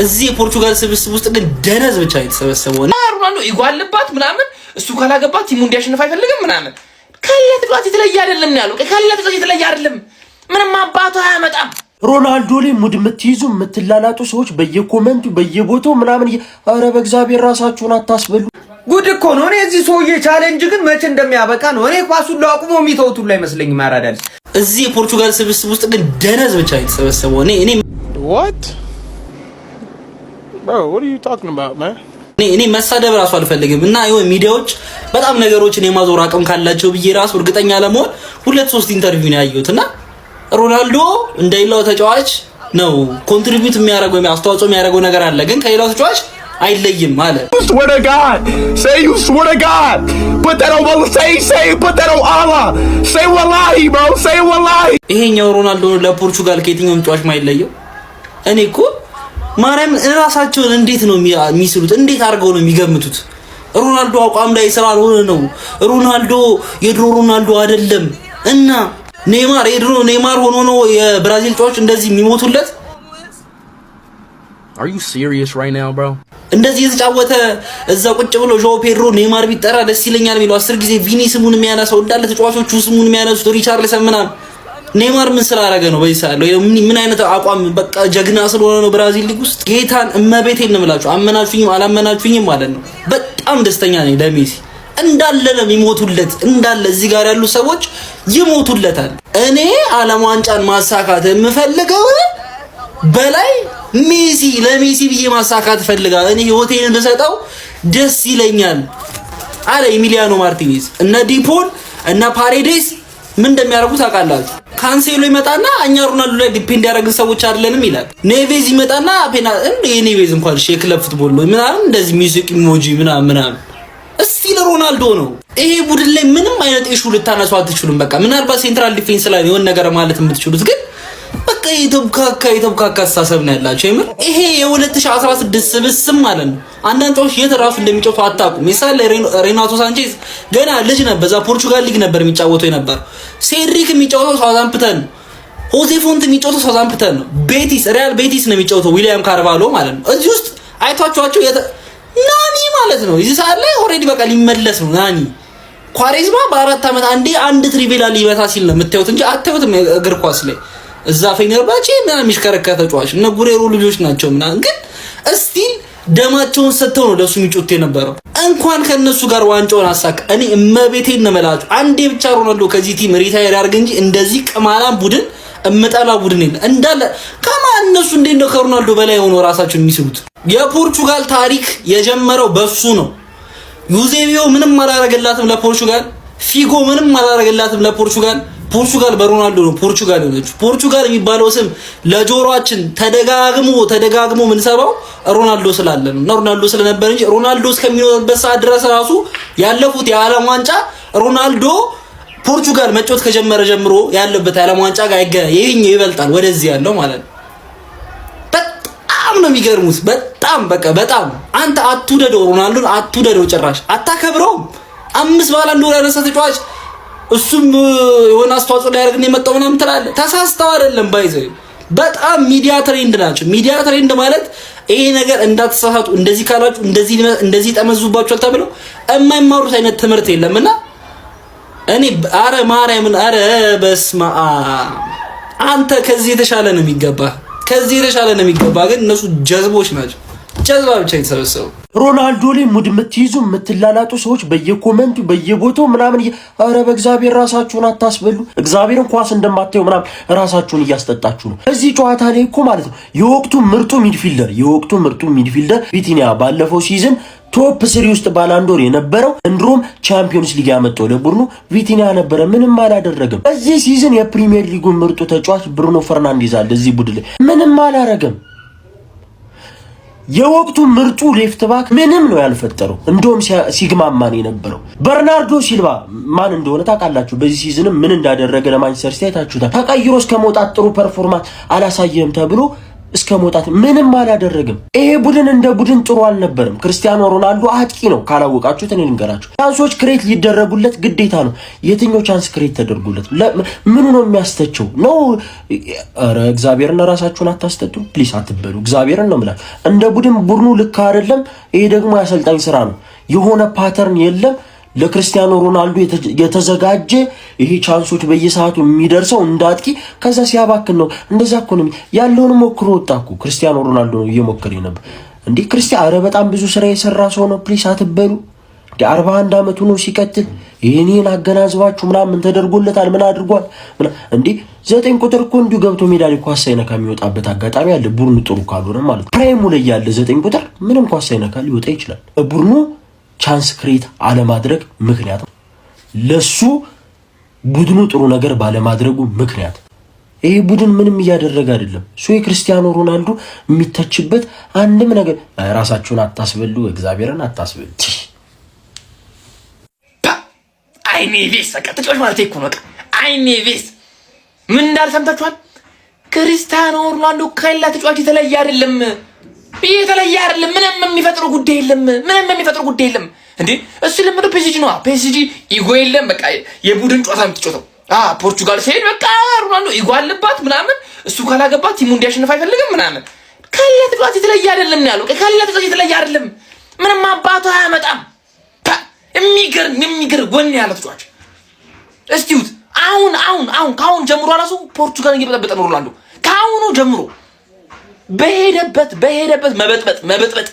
እዚህ የፖርቹጋል ስብስብ ውስጥ ግን ደነዝ ብቻ የተሰበሰበው ሮናልዶ ይጓልባት ምናምን እሱ ካላገባት ቲሙ እንዲያሸንፍ አይፈልግም ምናምን ከሌላ ጥቃት የተለየ አይደለም ያለው ከሌላ ጥቃት የተለየ አይደለም ምንም አባቱ አያመጣም። ሮናልዶ ላይ ሙድ የምትይዙ የምትላላጡ ሰዎች በየኮሜንቱ በየቦታው ምናምን ኧረ በእግዚአብሔር ራሳችሁን አታስበሉ። ጉድ እኮ ነው። እኔ እዚህ ሰውዬ ቻሌንጅ ግን መቼ እንደሚያበቃ ነው። እኔ ኳሱን ለአቁሞ የሚተውት ሁሉ አይመስለኝም። ማራዳል እዚህ የፖርቹጋል ስብስብ ውስጥ ግን ደነዝ ብቻ የተሰበሰበው እኔ what bro what are you talking about man እኔ መሳደብ ራሱ አልፈልግም እና ይሄው ሚዲያዎች በጣም ነገሮችን የማዞር አቅም ካላቸው ብዬ ራሱ እርግጠኛ ለመሆን 2-3 ኢንተርቪው ነው ያየሁትና ሮናልዶ እንደሌላው ተጫዋች ነው ኮንትሪቢዩት የሚያደርገው አስተዋጽኦ የሚያደርገው ነገር አለ ግን ከሌላው ተጫዋች አይለይም ማለት swear to god say you swear to god put that on Allah say wallahi bro say wallahi ይሄኛው ሮናልዶ ለፖርቹጋል ከየትኛው ተጫዋች ማይለየው እኔ እኮ ማርያም እራሳቸውን እንዴት ነው የሚስሉት እንዴት አድርገው ነው የሚገምቱት ሮናልዶ አቋም ላይ ስላልሆነ ነው ሮናልዶ የድሮ ሮናልዶ አይደለም እና ኔይማር የድሮ ኔይማር ሆኖ ነው የብራዚል ተጫዋች እንደዚህ የሚሞቱለት Are you serious right now bro እንደዚህ የተጫወተ እዛ ቁጭ ብሎ ጆ ፔድሮ ኔይማር ቢጠራ ደስ ይለኛል የሚለው 10 ጊዜ ቪኒ ስሙን የሚያነሳው እንዳለ ተጫዋቾቹ ስሙን የሚያነሱት ሪቻርልሰን ምናምን ኔይማር ምን ስላደረገ ነው በይሳለው ምን አይነት አቋም በቃ ጀግና ስለሆነ ነው ብራዚል ሊግ ውስጥ ጌታን እመቤቴን እንምላችሁ አመናችሁኝም አላመናችሁኝም ማለት ነው በጣም ደስተኛ ነኝ ለሜሲ እንዳለ ነው የሚሞቱለት እንዳለ እዚህ ጋር ያሉ ሰዎች ይሞቱለታል እኔ ዓለም ዋንጫን ማሳካት የምፈልገው በላይ ሜሲ ለሜሲ ብዬ ማሳካት ፈልጋለሁ እኔ ሆቴልን እንደሰጠው ደስ ይለኛል አለ ኢሚሊያኖ ማርቲኔዝ እና ዲፖል እና ፓሬዴስ ምን እንደሚያደርጉ ታውቃላችሁ ካንሴሎ ይመጣና እኛ ሮናልዶ ላይ ዲፔንድ ያደረግን ሰዎች አይደለንም ይላል ኔቬዝ ይመጣና ኔቬዝ እንኳን ሼክለብ ፉትቦል ነው ምናምን እንደዚህ ሚውዚክ ኢሞጂ ምናምን እስቲ ለሮናልዶ ነው ይሄ ቡድን ላይ ምንም አይነት ኢሹ ልታነሱ አትችሉም በቃ ምናልባት ሴንትራል ዲፌንስ ላይ የሆነ ነገር ማለት የምትችሉት ግን በቃ የተብካካ አስተሳሰብ ነው ያላችሁ የምር ይሄ የ2016 ስብስብ ማለት ነው አንዳንድ ሰዎች የተራሱ እንደሚጫወቱ አታውቁም ሚሳል ሬናቶ ሳንቼዝ ገና ልጅ ነበር በዛ ፖርቹጋል ሊግ ነበር የሚጫወተው የነበር ሴድሪክ የሚጫወተው ሳውዛምፕተን ሆዜ ፎንት የሚጫወተው ሳውዛምፕተን ነው ቤቲስ ሪያል ቤቲስ ነው የሚጫወተው ዊሊያም ካርቫሎ ማለት ነው እዚህ ውስጥ አይቷቸዋቸው ናኒ ማለት ነው እዚህ ሰዓት ላይ ኦሬዲ በቃ ሊመለስ ነው ናኒ ኳሬዝማ በ4 አመት አንድ ትሪቪላ ሊበታ ሲል ነው የምታዩት እንጂ አታዩትም እግር ኳስ ላይ እዛ ፌነርባቼ ምናምን የሚሽከረከረ ተጫዋች እነ ጉሬሮ ልጆች ናቸው ምናምን ግን እስቲል ደማቸውን ሰጥተው ነው ለሱ የሚጮት የነበረው እንኳን ከነሱ ጋር ዋንጫውን አሳካ እኔ እመቤቴን ነመላችሁ አንዴ ብቻ ሮናልዶ ከዚህ ቲም ሪታየር ያርግ እንጂ እንደዚህ ቅማላም ቡድን እምጠላ ቡድን የለ እንዳለ ከማን እነሱ እንዴት ነው ከሮናልዶ በላይ ሆኖ ራሳቸውን የሚስሉት የፖርቹጋል ታሪክ የጀመረው በሱ ነው ዩዜቢዮ ምንም አላረገላትም ለፖርቹጋል ፊጎ ምንም አላረገላትም ለፖርቹጋል ፖርቹጋል በሮናልዶ ነው ፖርቹጋል ሆነች ፖርቹጋል የሚባለው ስም ለጆሮአችን ተደጋግሞ ምን ሰባው ሮናልዶ ስላለ ነው ሮናልዶ ስለነበር እንጂ ሮናልዶ እስከሚኖርበት ሰዓት ድረስ ራሱ ያለፉት የዓለም ዋንጫ ሮናልዶ ፖርቹጋል መጫወት ከጀመረ ጀምሮ ያለበት የዓለም ዋንጫ ጋር ይሄኛው ይበልጣል ወደዚህ ያለው ማለት ነው በጣም ነው የሚገርሙት በጣም በቃ በጣም አንተ አትውደደው ሮናልዶን አትውደደው ጭራሽ አታከብረው 5 ባላንድ ዶላር ያነሳ ተጫዋች እሱም የሆነ አስተዋጽኦ ላይ ያደርግን የመጣው ምናምን ትላለህ ተሳስተው አይደለም ባይዘው በጣም ሚዲያ ትሬንድ ናቸው ሚዲያ ትሬንድ ማለት ይሄ ነገር እንዳትሳሳቱ እንደዚህ ካላችሁ እንደዚህ ተመዙባችኋል ተብለው የማይማሩት አይነት ትምህርት የለምና እኔ አረ ማርያምን አረ በስማ አንተ ከዚህ የተሻለ ነው የሚገባ ግን እነሱ ጀዝቦች ናቸው ጀዝባ ብቻ የተሰበሰቡ ሮናልዶ ላይ ሙድ የምትይዙ የምትላላጡ ሰዎች በየኮሜንቱ በየቦታው ምናምን ኧረ በእግዚአብሔር ራሳችሁን አታስበሉ እግዚአብሔርን ኳስ እንደማታዩ ምናምን ራሳችሁን እያስጠጣችሁ ነው እዚህ ጨዋታ ላይ እኮ ማለት ነው የወቅቱ ምርጡ ሚድፊልደር ቪቲኒያ ባለፈው ሲዝን ቶፕ 3 ውስጥ ባላንዶር የነበረው እንድሮም ቻምፒዮንስ ሊግ ያመጣው ለቡድኑ ቪቲኒያ ነበረ ምንም አላደረገም በዚህ ሲዝን የፕሪሚየር ሊጉ ምርጡ ተጫዋች ብሩኖ ፈርናንዴዝ አለ እዚህ ቡድን ላይ ምንም አላደረገም የወቅቱ ምርጡ ሌፍት ባክ ምንም ነው ያልፈጠረው እንደውም ሲግማማን የነበረው በርናርዶ ሲልቫ ማን እንደሆነ ታውቃላችሁ በዚህ ሲዝን ምን እንዳደረገ ለማንቸስተር ሲቲ አይታችሁታል ተቀይሮ እስከመውጣት ጥሩ ፐርፎርማንስ አላሳየም ተብሎ እስከ መውጣት ምንም አላደረግም። ይሄ ቡድን እንደ ቡድን ጥሩ አልነበረም። ክርስቲያኖ ሮናልዶ አጥቂ ነው። ካላወቃችሁት እኔ ልንገራችሁ። ቻንሶች ክሬት ሊደረጉለት ግዴታ ነው። የትኛው ቻንስ ክሬት ተደርጉለት? ምኑ ነው የሚያስተቸው ነው? ኧረ እግዚአብሔርን ራሳችሁን አታስተቱ ፕሊስ፣ አትበሉ። እግዚአብሔርን ነው የምላችሁ። እንደ ቡድን ቡድኑ ልክ አይደለም። ይሄ ደግሞ የአሰልጣኝ ስራ ነው። የሆነ ፓተርን የለም ለክርስቲያኖ ሮናልዶ የተዘጋጀ ይሄ ቻንሶች በየሰዓቱ የሚደርሰው እንዳጥቂ ከዛ ሲያባክን ነው። እንደዛ እኮ ነው ያለውን ሞክሮ ወጣኩ። ክርስቲያኖ ሮናልዶ ነው እየሞከረ ነበር እንዴ ክርስቲያን። አረ በጣም ብዙ ስራ የሰራ ሰው ነው። ፕሊስ አትበሉ። 41 አመቱ ነው ሲቀጥል። ይሄንን አገናዝባችሁ ምናምን ተደርጎለታል። ምን አድርጓል እንዴ? 9 ቁጥር እኮ እንዲሁ ገብቶ ሜዳ ላይ ኳስ ሳይነካ የሚወጣበት አጋጣሚ አለ። ቡድኑ ጥሩ ካልሆነ ማለት ነው። ፕራይሙ ላይ ያለ 9 ቁጥር ምንም ኳስ ሳይነካ ሊወጣ ይችላል። ቡድኑ ቻንስ ክሬት አለማድረግ ምክንያት ለሱ ቡድኑ ጥሩ ነገር ባለማድረጉ ምክንያት ይሄ ቡድን ምንም እያደረገ አይደለም። የክርስቲያኖ ሮናልዶ የሚተችበት አንድም ነገር ራሳችሁን አታስበሉ፣ እግዚአብሔርን አታስበሉ። አይኔ ቬስ በቃ ተጫዋች ማለት እኮ ነው። አይኔ ቬስ ምን እንዳለ ሰምታችኋል? ክርስቲያኖ ሮናልዶ ከሌላ ተጫዋች የተለየ አይደለም። የተለየ አይደለም። ምንም የሚፈጥረው ጉዳይ የለም። ምንም የሚፈጥረው ጉዳይ የለም እንዴ እሱ ለምዶ ፔሲጂ ነው። ፔሲጂ ኢጎ የለም። በቃ የቡድን ጨዋታ የምትጫወተው ፖርቹጋል ሲሄድ በቃ ሮናልዶ ኢጎ አለባት ምናምን። እሱ ካላገባት ቲሙ እንዲያሸንፍ አይፈልግም ምናምን። ከሌላ ተጫዋች የተለየ አይደለም ነው ያለው። ከሌላ ተጫዋች የተለየ አይደለም። ምንም አባቱ አያመጣም። የሚገርም ወኔ ያለው ተጫዋች እስቲውት አሁን ጀምሮ ራሱ ፖርቹጋልን እየበጠበጠ ነው ሮናልዶ። ከአሁኑ ጀምሮ በሄደበት መበጥበጥ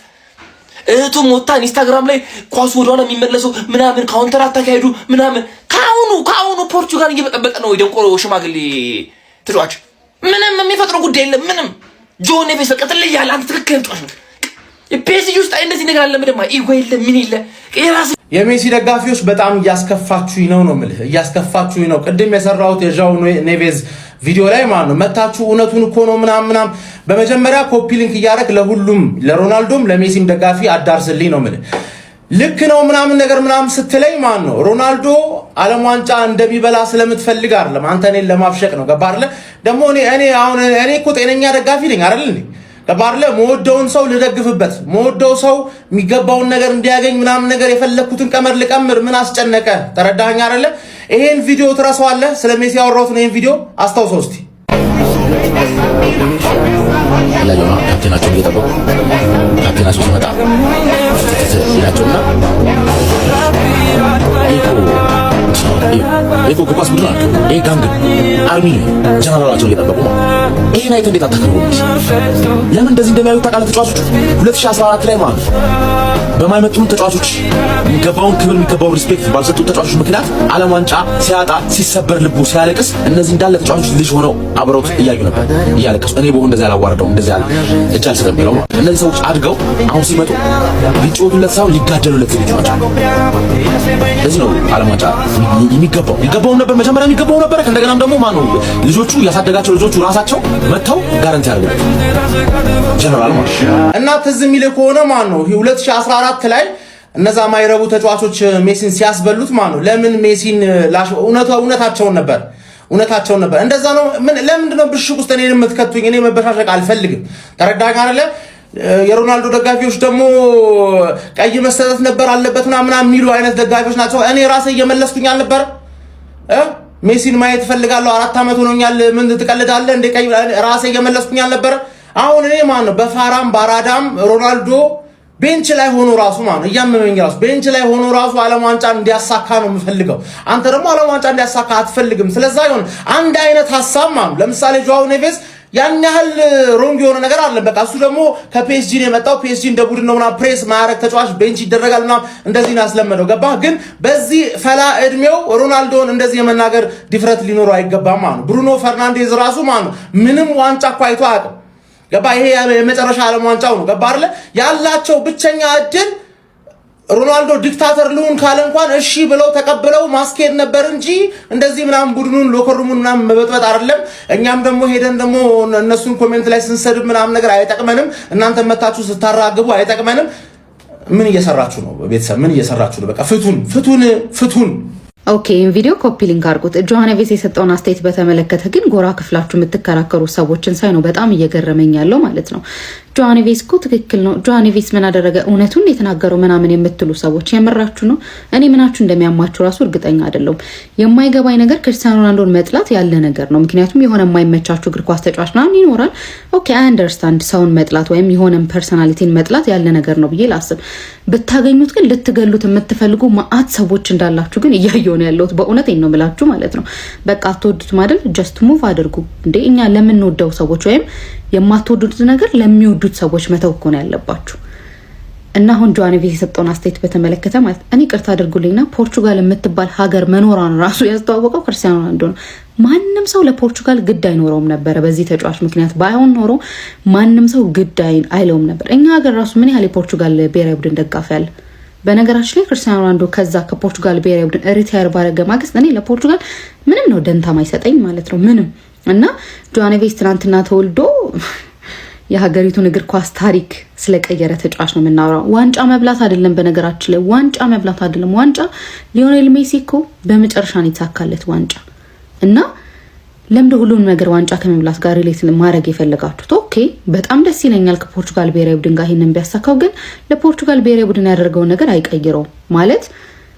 እህቱም ወጣ ኢንስታግራም ላይ ኳስ ወደኋላ የሚመለሰው ምናምን ካውንተር አታካሄዱ ምናምን። ከአሁኑ ፖርቹጋልን እየበጠበጠ ነው የደንቆሮ ሽማግሌ ተጫዋች። ምንም የሚፈጥረው ጉዳይ የለም። ምንም ጆ ኔቬስ በቃ ትለያለህ አንተ። ትክክል ተጫዋች ነው። የፒኤስጂ ውስጥ እንደዚህ ነገር አለ። ምንም ኢጎ የለም ምን የለ የራስ የሜሲ ደጋፊዎች በጣም እያስከፋችሁኝ ነው ምልህ እያስከፋችሁኝ ነው። ቅድም የሰራሁት የዣው ኔቬዝ ቪዲዮ ላይ ማለት ነው መታችሁ እውነቱን እኮ ነው ምናምን። በመጀመሪያ ኮፒ ሊንክ እያደረክ ለሁሉም ለሮናልዶም ለሜሲም ደጋፊ አዳርስልኝ ነው ምልህ። ልክ ነው ምናምን ነገር ምናምን ስትለኝ ማለት ነው ሮናልዶ ዓለም ዋንጫ እንደሚበላ ስለምትፈልግ አይደለም፣ አንተ እኔን ለማፍሸቅ ነው። ገባህ አይደለ? ደግሞ እኔ እኮ ጤነኛ ደጋፊ ነኝ አይደል እንዴ? ገባርለ መወደውን ሰው ልደግፍበት መወደው ሰው የሚገባውን ነገር እንዲያገኝ ምናምን ነገር የፈለኩትን ቀመር ልቀምር ምን አስጨነቀ? ተረዳኸኝ አይደለ? ይሄን ቪዲዮ ትረሳዋለህ። ስለ ሜሲ ያወራሁት ነው። ይሄን ቪዲዮ አስታውሰው እስቲ። ያለው ካፕቴናቸው እየጠበቁ ካፕቴናቸው ሲመጣ ይላቸውና ኢኮ ኳስ ቡድን አለ። ይሄ ጋንግ አርሚ ጀነራላቸው እየጠበቁ ነው። ይሄን አይቶ እንዴት አታከብሩ? ለምን እንደዚህ እንደሚያዩት ታውቃለህ? ተጫዋቾቹ 2014 ላይ ማለት በማይመጡ ተጫዋቾች የሚገባውን ክብር የሚገባውን ሪስፔክት ባልሰጡ ተጫዋቾች ምክንያት ዓለም ዋንጫ ሲያጣ ሲሰበር ልቡ ሲያለቅስ እነዚህ እንዳለ ተጫዋቾች ልጅ ሆነው አብረውት እያዩ ነበር እያለቀሱ። እኔ በሆነ እንደዛ ያላዋርደው እንደዛ ያለ እጅ አልሰጠም ብለው እነዚህ ሰዎች አድገው አሁን ሲመጡ ሊጮቱለት ሳይሆን ሊጋደሉለት ናቸው። ለዚህ ነው ዓለም ዋንጫ የሚገባው ነበር መጀመሪያ የሚገባው ነበር። ከእንደገናም ደግሞ ማነው ልጆቹ ያሳደጋቸው ልጆቹ ራሳቸው መተው ጋራንቲ ያደርጉ ጀነራል ማለት እና ትዝ የሚልህ ከሆነ ማነው 2014 ላይ እነዛ ማይረቡ ተጫዋቾች ሜሲን ሲያስበሉት ማነው ለምን ሜሲን እውነታቸውን ነበር እንደዛ ነው። ለምንድን ነው ብሽቅ ውስጥ እኔን የምትከቱኝ? እኔ መበሻሸቅ አልፈልግም። ተረዳኸኝ አይደለ? የሮናልዶ ደጋፊዎች ደግሞ ቀይ መሰጠት ነበር አለበት ምናምን የሚሉ አይነት ደጋፊዎች ናቸው። እኔ ራሴ እየመለስኩኝ አልነበረ ሜሲን ማየት ፈልጋለሁ 4 አመት ሆኖኛል ምን ትቀልዳለህ እንደ ቀይ ራሴ እየመለስኩኝ አልነበረ። አሁን እኔ ማን ነው በፋራም ባራዳም ሮናልዶ ቤንች ላይ ሆኖ ራሱ ማን እያመመኝ ራሱ ቤንች ላይ ሆኖ ራሱ ዓለም ዋንጫ እንዲያሳካ ነው የምፈልገው። አንተ ደግሞ ዓለም ዋንጫ እንዲያሳካ አትፈልግም። ስለዚህ አይሆን አንድ አይነት ሐሳብ ማን ለምሳሌ ጆአው ኔቬስ ያን ያህል ሮንግ የሆነ ነገር አለ። በቃ እሱ ደግሞ ከፒኤስጂ ነው የመጣው። ፒኤስጂ እንደ ቡድን ነውና ፕሬስ ማያረግ ተጫዋች ቤንች ይደረጋልና እንደዚህ ነው ያስለመደው። ገባህ? ግን በዚህ ፈላ እድሜው ሮናልዶን እንደዚህ የመናገር ድፍረት ሊኖረው አይገባም ማለት ነው። ብሩኖ ፈርናንዴዝ ራሱ ማለት ነው ምንም ዋንጫ እኮ አይቶ አያውቅም። ገባህ? ይሄ የመጨረሻ ዓለም ዋንጫው ነው። ገባህ አይደለ? ያላቸው ብቸኛ እድል ሮናልዶ ዲክታተር ልሁን ካለ እንኳን እሺ ብለው ተቀብለው ማስኬድ ነበር እንጂ እንደዚህ ምናምን ቡድኑን ሎከሩሙን ምናምን መበጥበጥ አይደለም። እኛም ደግሞ ሄደን ደግሞ እነሱን ኮሜንት ላይ ስንሰድብ ምናምን ነገር አይጠቅመንም። እናንተ መታችሁ ስታራግቡ አይጠቅመንም። ምን እየሰራችሁ ነው? ቤተሰብ ምን እየሰራችሁ ነው? በቃ ፍቱን። ኦኬ ቪዲዮ ኮፒ ሊንክ አድርጉት። ጆሃንቪስ የሰጠውን አስተያየት በተመለከተ ግን ጎራ ክፍላችሁ የምትከራከሩ ሰዎችን ሳይ ነው በጣም እየገረመኝ ያለው ማለት ነው። ጆሃንቪስ እኮ ትክክል ነው። ጆሃንቪስ ምን አደረገ እውነቱን የተናገረው ምናምን የምትሉ ሰዎች የምራችሁ ነው? እኔ ምናችሁ እንደሚያማችሁ ራሱ እርግጠኛ አይደለሁም። የማይገባኝ ነገር ክርስቲያኖ ሮናልዶን መጥላት ያለ ነገር ነው። ምክንያቱም የሆነ የማይመቻችሁ እግር ኳስ ተጫዋች ምናምን ይኖራል። ኦኬ አይ አንደርስታንድ ሰውን መጥላት ወይም የሆነን ፐርሰናሊቲን መጥላት ያለ ነገር ነው ብዬ ላስብ። ብታገኙት ግን ልትገሉት የምትፈልጉ ማአት ሰዎች እንዳላችሁ ግን እያየሁ ነው ያለሁት። በእውነት ነው ብላችሁ ማለት ነው። በቃ አትወዱት ማለት ጀስት ሙቭ አድርጉ እንዴ። እኛ ለምንወደው ሰዎች ወይም የማትወዱት ነገር ለሚወዱት ሰዎች መተው እኮ ነው ያለባችሁ። እና አሁን ጆሃንቪስ የሰጠውን አስተያየት በተመለከተ ማለት እኔ ቅርታ አድርጉልኝና ፖርቹጋል የምትባል ሀገር መኖሯን ራሱ ያስተዋወቀው ክርስቲያኖ ሮናልዶ ነው። ማንም ሰው ለፖርቹጋል ግድ አይኖረውም ነበር። በዚህ ተጫዋች ምክንያት ባይሆን ኖሮ ማንም ሰው ግድ አይለውም ነበር። እኛ ሀገር ራሱ ምን ያህል የፖርቹጋል ብሔራዊ ቡድን ደጋፊ አለ። በነገራችን ላይ ክርስቲያኖ ሮናልዶ ከዛ ከፖርቹጋል ብሔራዊ ቡድን ሪታየር ባረገ ማግስት እኔ ለፖርቹጋል ምንም ነው ደንታ ማይሰጠኝ ማለት ነው ምንም። እና ጆሃንቪስ ትናንትና ተወልዶ የሀገሪቱን እግር ኳስ ታሪክ ስለቀየረ ተጫዋች ነው የምናወራው። ዋንጫ መብላት አይደለም፣ በነገራችን ላይ ዋንጫ መብላት አይደለም። ዋንጫ ሊዮኔል ሜሲ እኮ በመጨረሻ ነው የተሳካለት ዋንጫ። እና ለምደ ሁሉም ነገር ዋንጫ ከመብላት ጋር ሪሌት ማድረግ የፈለጋችሁት ኦኬ፣ በጣም ደስ ይለኛል ከፖርቹጋል ብሔራዊ ቡድን ጋር ይሄንን ቢያሳካው። ግን ለፖርቹጋል ብሔራዊ ቡድን ያደረገውን ነገር አይቀይረውም ማለት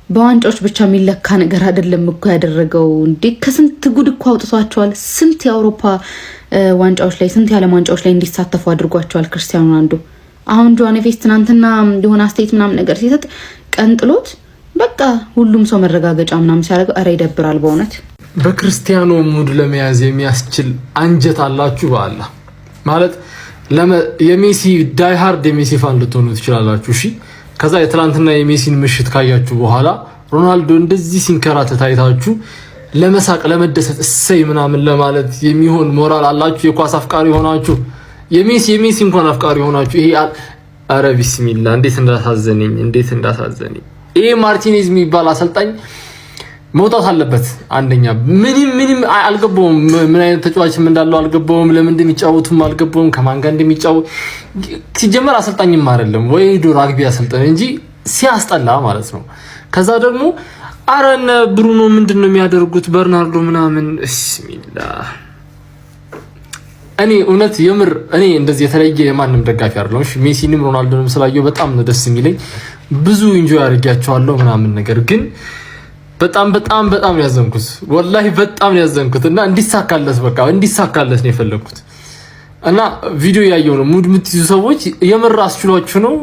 በዋንጫዎች ብቻ የሚለካ ነገር አይደለም እኮ ያደረገው። እንዴ ከስንት ጉድ እኮ አውጥቷቸዋል። ስንት የአውሮፓ ዋንጫዎች ላይ ስንት የዓለም ዋንጫዎች ላይ እንዲሳተፉ አድርጓቸዋል ክርስቲያኖ ሮናልዶ። አሁን ጆሃንቪስ ትናንትና የሆነ አስተያየት ምናምን ነገር ሲሰጥ ቀንጥሎት በቃ ሁሉም ሰው መረጋገጫ ምናምን ሲያደርገው ኧረ ይደብራል በእውነት። በክርስቲያኖ ሙድ ለመያዝ የሚያስችል አንጀት አላችሁ በአላ ማለት የሜሲ ዳይ ሃርድ የሜሲ ፋን ልትሆኑ ትችላላችሁ። እሺ ከዛ የትላንትና የሜሲን ምሽት ካያችሁ በኋላ ሮናልዶ እንደዚህ ሲንከራተት አይታችሁ ለመሳቅ ለመደሰት እሰይ ምናምን ለማለት የሚሆን ሞራል አላችሁ? የኳስ አፍቃሪ ሆናችሁ የሜሲ እንኳን አፍቃሪ ሆናችሁ ይሄ አረ ቢስሚላ እንዴት እንዳሳዘነኝ። ይሄ ማርቲኔዝ የሚባል አሰልጣኝ መውጣት አለበት። አንደኛ ምንም አልገባውም፣ ምን አይነት ተጫዋችም እንዳለው አልገባውም፣ ለምን እንደሚጫወቱም አልገባውም፣ ከማን ጋር እንደሚጫወት ሲጀመር አሰልጣኝም አይደለም ወይ ዶ ራግቢ አሰልጣኝ እንጂ ሲያስጠላ ማለት ነው። ከዛ ደግሞ አረነ ብሩኖ ምንድነው የሚያደርጉት በርናርዶ ምናምን ቢስሚላ። እኔ እውነት የምር እኔ እንደዚህ የተለየ የማንም ደጋፊ አይደለም። እሺ ሜሲንም ሮናልዶንም ስላየው በጣም ነው ደስ የሚለኝ፣ ብዙ ኢንጆይ አድርጌያቸዋለሁ ምናምን ነገር ግን በጣም ያዘንኩት ወላሂ በጣም ያዘንኩት እና እንዲሳካለት ነው የፈለኩት። እና ቪዲዮ ያየው ነው ሙድ የምትይዙ ሰዎች የምር አስችሏችሁ ነው።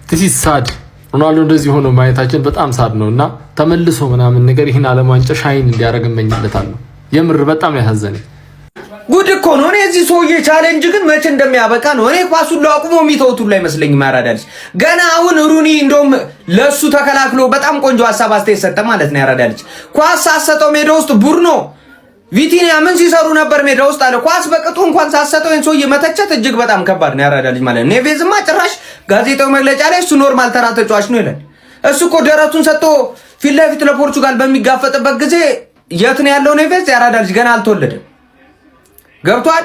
በዚህ ሳድ ሮናልዶ እንደዚህ ሆኖ ማየታችን በጣም ሳድ ነው እና ተመልሶ ምናምን ነገር ይሄን ዓለም ዋንጫ ሻይን እንዲያደርግ እመኝለታለሁ። የምር በጣም ያሳዘነኝ ጉድ እኮ ነው። እኔ እዚህ ሰውዬ ቻሌንጅ ግን መቼ እንደሚያበቃ ነው። እኔ ኳሱን ለአቁሞ የሚተውት ሁሉ አይመስለኝም። ያራዳልሽ ገና አሁን ሩኒ እንደውም ለሱ ተከላክሎ በጣም ቆንጆ ሀሳብ አስተያየት ሰጠ ማለት ነው። ያራዳልሽ ኳስ ሳሰጠው ሜዳ ውስጥ ቡርኖ ቪቲኒያ ምን ሲሰሩ ነበር ሜዳ ውስጥ አለ። ኳስ በቅጡ እንኳን ሳሰጠው ይሄን ሰውዬ መተቸት እጅግ በጣም ከባድ ነው። ያራዳልሽ ማለት ነው። ኔቬዝማ ጭራሽ ጋዜጣው መግለጫ ላይ እሱ ኖርማል ተራ ተጫዋች ነው ይላል። እሱ እኮ ደረቱን ሰጥቶ ፊት ለፊት ለፖርቹጋል በሚጋፈጥበት ጊዜ የት ነው ያለው ኔቬዝ? ያራዳልሽ ገና አልተወለደም። ገብቷል።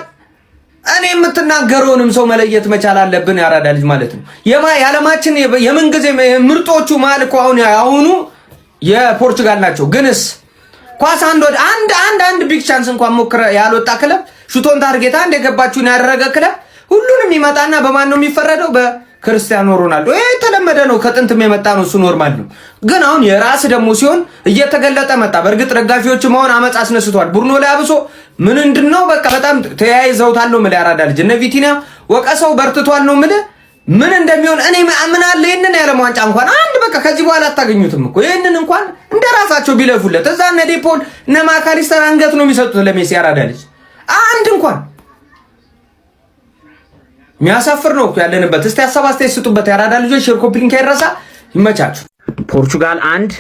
እኔ የምትናገረውንም ሰው መለየት መቻል አለብን። ያራዳ ልጅ ማለት ነው። የዓለማችን የምንጊዜ ምርጦቹ ማለት እኮ አሁኑ የፖርቹጋል ናቸው። ግንስ ኳስ አንድ ቢግ ቻንስ እንኳን ሞክረ ያልወጣ ክለብ ሹቶን ታርጌታ እንደገባችሁን ያደረገ ክለብ ሁሉንም ይመጣና በማን ነው የሚፈረደው? በክርስቲያኖ ሮናልዶ። ይሄ የተለመደ ነው፣ ከጥንትም የመጣ ነው፣ እሱ ኖርማል ነው። ግን አሁን የራስ ደግሞ ሲሆን እየተገለጠ መጣ። በእርግጥ ደጋፊዎች መሆን አመጽ አስነስቷል። ቡርኖ ላይ አብሶ ምንድነው በቃ በጣም ተያይዘውታል ነው ማለት ያራዳ ልጅ እነ ቪቲኒያ ወቀሰው በርትቷል ነው ማለት ምን እንደሚሆን እኔ ምን አለ ይሄንን ያለ ዋንጫ እንኳን አንድ በቃ ከዚህ በኋላ አታገኙትም እኮ ይሄንን እንኳን እንደራሳቸው ቢለፉለት እዛ እነ ዴፖል እነ ማካሊስተር አንገት ነው የሚሰጡት ለሜሲ። ያራዳ ልጅ አንድ እንኳን የሚያሳፍር ነው ያለንበት። እስቲ ሀሳብ አስተያየት ስጡበት። ያራዳ ልጆች ሼር ኮፒ ሊንክ አይረሳ። ይመቻችሁ። ፖርቹጋል 1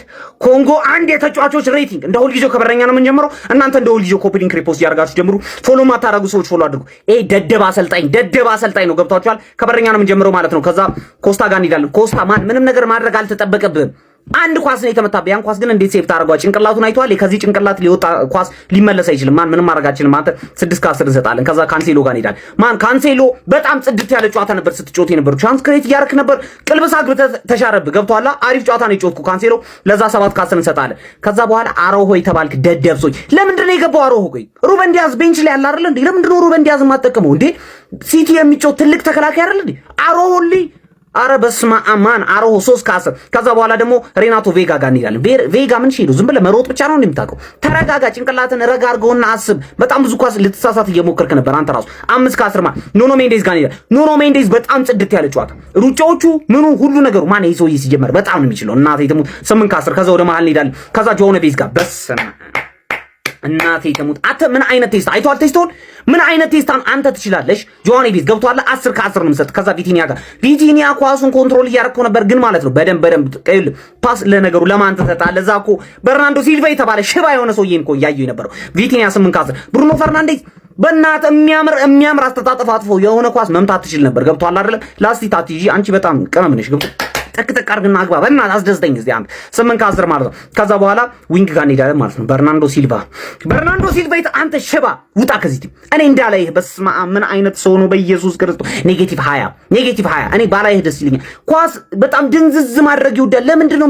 ኮንጎ 1 የተጫዋቾች ሬቲንግ እንደ ሁልጊዜው ከበረኛ ነው የምንጀምረው። እናንተ እንደ ሁልጊዜው ኮፒ ሊንክ ሪፖስት ያርጋችሁ ጀምሩ። ፎሎ ማታረጉ ሰዎች ፎሎ አድርጉ። ደደብ አሰልጣኝ ነው። ገብቷችኋል? ከበረኛ ነው የምንጀምረው ማለት ነው። ከዛ ኮስታ ጋር እንሄዳለን። ኮስታ ምንም ነገር ማድረግ አልተጠበቀብህም። አንድ ኳስ ነው የተመታበት። ያን ኳስ ግን እንዴት ሴፍ ታደርገዋል? ጭንቅላቱን አይቷል። ከዚህ ጭንቅላት ሊወጣ ኳስ ሊመለስ አይችልም። ማን ምንም ማድረግ አይችልም። አንተ 6 ከ10 እንሰጣለን። ከዛ ካንሴሎ ጋር እንሄዳለን። ማን ካንሴሎ በጣም ጽድት ያለ ጨዋታ ነበር ስትጮት የነበረው። ቻንስ ክሬት እያደረክ ነበር። ቅልብስ አግብተህ ተሻረብህ። ገብቶሃል? አሪፍ ጨዋታ ነው የጮትኩ ካንሴሎ። ለዛ 7 ከ10 እንሰጣለን። ከዛ በኋላ አሮሆ የተባልክ ደደብሶች ለምንድን ነው የገባው? አሮሆ ቆይ ሩበን ዲያዝ ቤንች ላይ ያለ አይደል እንዴ? ለምንድን ነው ሩበን ዲያዝ የማትጠቀመው እንዴ? ሲቲ የሚጮት ትልቅ ተከላካይ አይደል እንዴ? አሮሆ አረ በስመ አብ ማን አሮሆ 3 ከ10። ከዛ በኋላ ደግሞ ሬናቶ ቬጋ ጋር እንሄዳለን። ቬጋ ምን ሼዱ ዝም ብለህ መሮጥ ብቻ ነው እንደምታውቀው። ተረጋጋ፣ ጭንቅላትን ረጋ አድርገውና አስብ። በጣም ብዙ ኳስ ልትሳሳት እየሞከርክ ነበር አንተ ራሱ። 5 ከ10 ማን ኑኖ ሜንዴዝ ጋር እንሄዳለን። ኑኖ ሜንዴዝ በጣም ጽድት ያለ ጨዋታ፣ ሩጫዎቹ ምኑ ሁሉ ነገሩ ማን ይሄ ሰውዬ ሲጀመር በጣም ነው የሚችለው። እናቴ ተሙት 8 ከ10። ከዛ ወደ መሃል እንሄዳለን። ከዛ ጆነ ቤዝ ጋር በስመ እናቴ ተሙት። አንተ ምን አይነት ቴስት አይቷል? ቴስቶን ምን አይነት ቴስታን አንተ ትችላለሽ? ጆሃን ቤዝ ገብቷል። 10 ከ10 ነው የምሰጥ። ከዛ ቪቲኒያ ጋር ቪቲኒያ ኳሱን ኮንትሮል እያደረከው ነበር ግን ማለት ነው በደንብ ፓስ ለነገሩ ለማን ተሰጣለ? እዛ እኮ በርናንዶ ሲልቫ የተባለ ሽባ የሆነ ሰውዬን እኮ እያየሁ የነበረው ቪቲኒያ 8 ከ10። ብሩኖ ፈርናንዴዝ በእናት የሚያምር አስተጣጠፍ አጥፎ የሆነ ኳስ መምታት ትችል ነበር። ገብቷል አይደለም? ላስቲክ ታትጂ አንቺ በጣም ቅመም ነሽ። ገብቶ ጠቅጠቅ አድርግና አግባ በእናትህ አስደስተኝ። እዚህ አንተ 8 ከ10 ማለት ነው። ከዛ በኋላ ዊንግ ጋር እንሄዳለን ማለት ነው። በርናንዶ ሲልቫ አንተ ሽባ ውጣ ከዚህ ቲም። እኔ እንዳላይህ በስመ አብ ምን አይነት ሰው ነው በኢየሱስ ክርስቶስ። ኔጌቲቭ 20 እኔ ባላይህ ደስ ይለኛል። ኳስ በጣም ድንዝዝ ማድረግ ይወዳል። ለምንድን ነው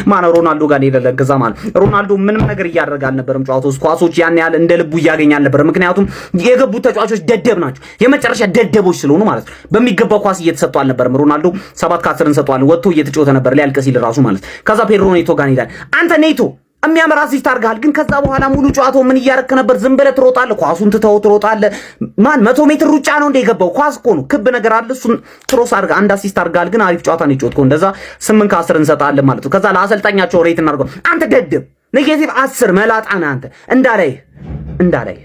ማን ሮናልዶ ጋር ሄደለን። ከዛ ማለት ሮናልዶ ምንም ነገር እያደረገ አልነበረም። ጨዋታው ኳሶች ያን ያህል እንደ ልቡ እያገኘ አልነበረም። ምክንያቱም የገቡት ተጫዋቾች ደደብ ናቸው፣ የመጨረሻ ደደቦች ስለሆኑ ማለት ነው። በሚገባው ኳስ እየተሰጡ አልነበረም። ሮናልዶ 7 ከ10 እንሰጠዋለን። ወጥቶ እየተጫወተ ነበር ሊያልቅ ሲል ራሱ ማለት። ከዛ ፔድሮ ኔቶ ጋር ሄዳል። አንተ ኔቶ የሚያምር አሲስት አድርገሃል፣ ግን ከዛ በኋላ ሙሉ ጨዋታው ምን እያረክ ነበር? ዝም ብለህ ትሮጣለህ፣ ኳሱን ትሮጣለህ። ማን 100 ሜትር ሩጫ ነው እንደ የገባው ኳስ እኮ ነው፣ ክብ ነገር አለ። እሱን ክሮስ አድርገህ አንድ አሲስት አድርገሃል፣ ግን አሪፍ ጨዋታ ነው የጨዋታው። እንደዛ 8 ከ10 እንሰጣለን ማለት ነው። ከዛ ለአሰልጣኛቸው ሬት እናድርገው። አንተ ገድብ ኔጌቲቭ 10 መላጣ ነህ አንተ። እንዳላይ